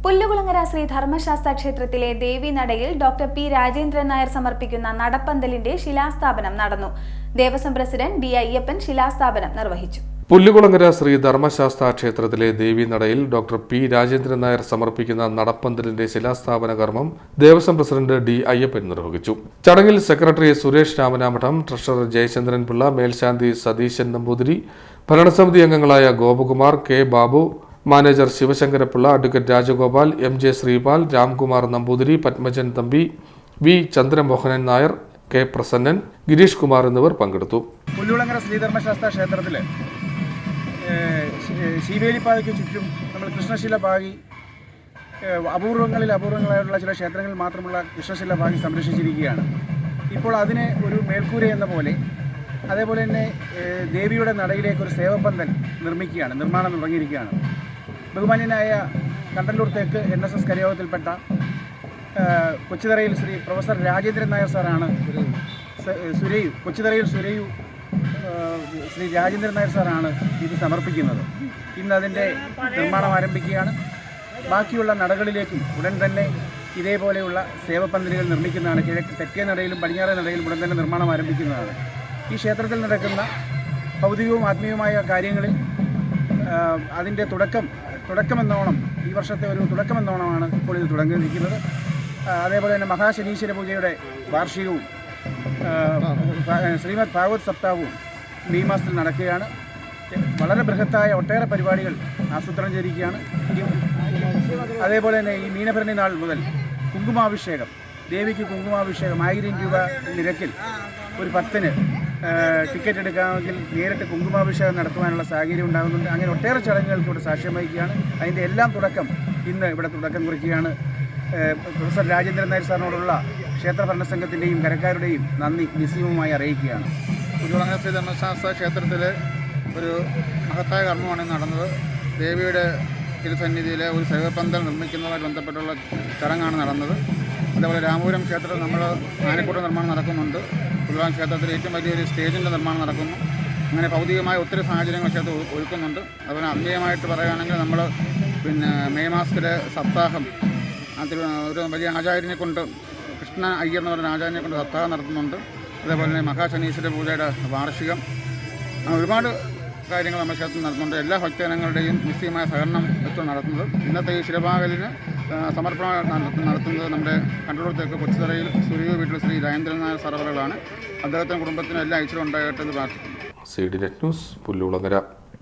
പുല്ലുകുളങ്ങര ശ്രീ ധർമ്മശാസ്ത്ര ക്ഷേത്രത്തിലെ ദേവീനടയിൽ doctor P Rajendran Nair സമർപ്പിക്കുന്ന നടപ്പന്തലിന്റെ ശിലാസ്ഥാപനം നടന്നു. ദേവസ്വം പ്രസിഡന്റ് ഡി അയ്യപ്പൻ ശിലാസ്ഥാപനം നിർവഹിച്ചു. പുല്ലുകുളങ്ങര ശ്രീ ധർമ്മശാസ്ത്ര ക്ഷേത്രത്തിലെ ദേവീനടയിൽ ഡോക്ടർ പി രാജേന്ദ്രൻ നായർ സമർപ്പിക്കുന്ന നടപ്പന്തലിന്റെ ശിലാസ്ഥാപന കർമ്മം ദേവസ്വം പ്രസിഡന്റ് ഡി അയ്യപ്പൻ നിർവഹിച്ചു. ചടങ്ങിൽ സെക്രട്ടറി സുരേഷ് രാമനാമഠം, ട്രഷറർ ജയചന്ദ്രൻ പിള്ള, മേൽശാന്തി സതീശൻ നമ്പൂതിരി, ഭരണസമിതി അംഗങ്ങളായ Gopakumar, K Babu, manager Sivasankarapillai, advocate Rajagopal, M J Sreepal, Ramkumar Namboothiri, Pathmajan Thampi, V Chandramohanan Nair, K Prasannan, Gireesh Kumar എന്നിവർ പങ്കെടുത്തു. പുല്ലുകുളങ്ങര ശ്രീധർമ്മശാസ്ത്ര ക്ഷേത്രത്തിൽ ശീവേലിപ്പാതയ്ക്ക് ചുറ്റും നമ്മൾ കൃഷ്ണശില പാകി അപൂർവങ്ങളായിട്ടുള്ള ചില ക്ഷേത്രങ്ങളിൽ മാത്രമുള്ള കൃഷ്ണശില പാകി സംരക്ഷിച്ചിരിക്കുകയാണ്. ഇപ്പോൾ അതിനെ ഒരു മേൽക്കൂര എന്ന പോലെ അതേപോലെ തന്നെ ദേവിയുടെ നടയിലേക്ക് ഒരു സേവപ്പന്തൽ നിർമ്മാണം തുടങ്ങിയിരിക്കുകയാണ്. ബഹുമാന്യനായ കണ്ടല്ലൂർ തെക്ക് NSS കരയോഗത്തിൽപ്പെട്ട കൊച്ചുതറയിൽ ശ്രീ പ്രൊഫസർ രാജേന്ദ്രൻ നായർ സാറാണ് കൊച്ചുതറയിൽ ശ്രീ രാജേന്ദ്രൻ നായർ സാറാണ് ഇത് സമർപ്പിക്കുന്നത്. ഇന്ന് അതിൻ്റെ നിർമ്മാണം ആരംഭിക്കുകയാണ്. ബാക്കിയുള്ള നടകളിലേക്കും ഉടൻ തന്നെ ഇതേപോലെയുള്ള സേവപ്പന്തലുകൾ നിർമ്മിക്കുന്നതാണ്. തെക്കേ നടയിലും പടിഞ്ഞാറേ നടയിലും ഉടൻ തന്നെ നിർമ്മാണം ആരംഭിക്കുന്നതാണ്. ഈ ക്ഷേത്രത്തിൽ നടക്കുന്ന ഭൗതികവും ആത്മീയവുമായ കാര്യങ്ങളിൽ അതിൻ്റെ തുടക്കമെന്നോണം ഈ വർഷത്തെ ഒരു തുടക്കമെന്നോണമാണ് ഇപ്പോൾ ഇത് തുടങ്ങിയിരിക്കുന്നത്. അതേപോലെ തന്നെ മഹാശനീശ്വര പൂജയുടെ വാർഷികവും ശ്രീമദ് ഭാഗവത് സപ്താഹവും മെയ് മാസത്തിൽ നടക്കുകയാണ്. വളരെ ബൃഹത്തായ ഒട്ടേറെ പരിപാടികൾ ആസൂത്രണം ചെയ്തിരിക്കുകയാണ്. അതേപോലെ തന്നെ ഈ മീനഭരണി നാൾ മുതൽ കുങ്കുമാഭിഷേകം, ദേവിക്ക് കുങ്കുമാഭിഷേകം 1000 രൂപ നിരക്കിൽ ഒരു ഭക്തന് ടിക്കറ്റ് എടുക്കാമെങ്കിൽ നേരിട്ട് കുങ്കുമാഭിഷേകം നടത്തുവാനുള്ള സാഹചര്യം ഉണ്ടാകുന്നുണ്ട്. അങ്ങനെ ഒട്ടേറെ ചടങ്ങുകൾക്ക് ഇവിടെ സാക്ഷ്യം വഹിക്കുകയാണ്. അതിൻ്റെ എല്ലാം തുടക്കം ഇന്ന് ഇവിടെ തുടക്കം കുറിക്കുകയാണ്. പ്രൊഫസർ രാജേന്ദ്രൻ നായർ സാറിനോടുള്ള ക്ഷേത്ര ഭരണസംഘത്തിൻ്റെയും കരക്കാരുടെയും നന്ദി നിസ്സീമമായി അറിയിക്കുകയാണ്. പുല്ലുകുളങ്ങര ശ്രീ ധർമ്മശാസ്ത്ര ക്ഷേത്രത്തിൽ ഒരു മഹത്തായ കർമ്മമാണ് നടന്നത്. ദേവിയുടെ തിരുസന്നിധിയിൽ ഒരു സേവപ്പന്തൽ നിർമ്മിക്കുന്നതുമായി ബന്ധപ്പെട്ടുള്ള ചടങ്ങാണ് നടന്നത്. അതേപോലെ രാമപുരം ക്ഷേത്രത്തിൽ നമ്മൾ ആനക്കൂട്ട നിർമ്മാണം നടക്കുന്നുണ്ട്. പുല്ലുകുളം ക്ഷേത്രത്തിൽ ഏറ്റവും വലിയൊരു സ്റ്റേജിൻ്റെ നിർമ്മാണം നടക്കുന്നു. അങ്ങനെ ഭൗതികമായ ഒത്തിരി സാഹചര്യങ്ങൾ ക്ഷേത്രം ഒരുക്കുന്നുണ്ട്. അതുപോലെ ആത്മീയമായിട്ട് പറയുകയാണെങ്കിൽ നമ്മൾ മെയ് മാസത്തിലെ സപ്താഹം അതിൽ ഒരു വലിയ ആചാര്യനെ കൊണ്ട് കൃഷ്ണ അയ്യർ എന്ന് പറയുന്ന ആചാര്യനെ കൊണ്ട് സപ്താഹം നടത്തുന്നുണ്ട്. അതേപോലെ തന്നെ മഹാശനീശ്വര പൂജയുടെ വാർഷികം, ഒരുപാട് കാര്യങ്ങൾ നമ്മുടെ ക്ഷേത്രത്തിൽ നടത്തുന്നുണ്ട്. എല്ലാ ഭക്തജനങ്ങളുടെയും നിശ്ചയമായ സഹകരണം വെച്ച് നടത്തുന്നത്. ഇന്നത്തെ ഈ ശിലപാകലിന് സമർപ്പണം നടത്തുന്നത് നമ്മുടെ കണ്ടല്ലൂർ തെക്ക് കൊച്ചുതറയിൽ സുരയു വീട്ടിൽ ശ്രീ രാജേന്ദ്രൻ നായർ സർവറുകളാണ്. അദ്ദേഹത്തിൻ്റെ കുടുംബത്തിന് എല്ലാ ഐശ്വര്യം ഉണ്ടാകട്ടെ എന്ന് പ്രാർത്ഥിക്കുന്നു. CDNet news, Pullukulangara.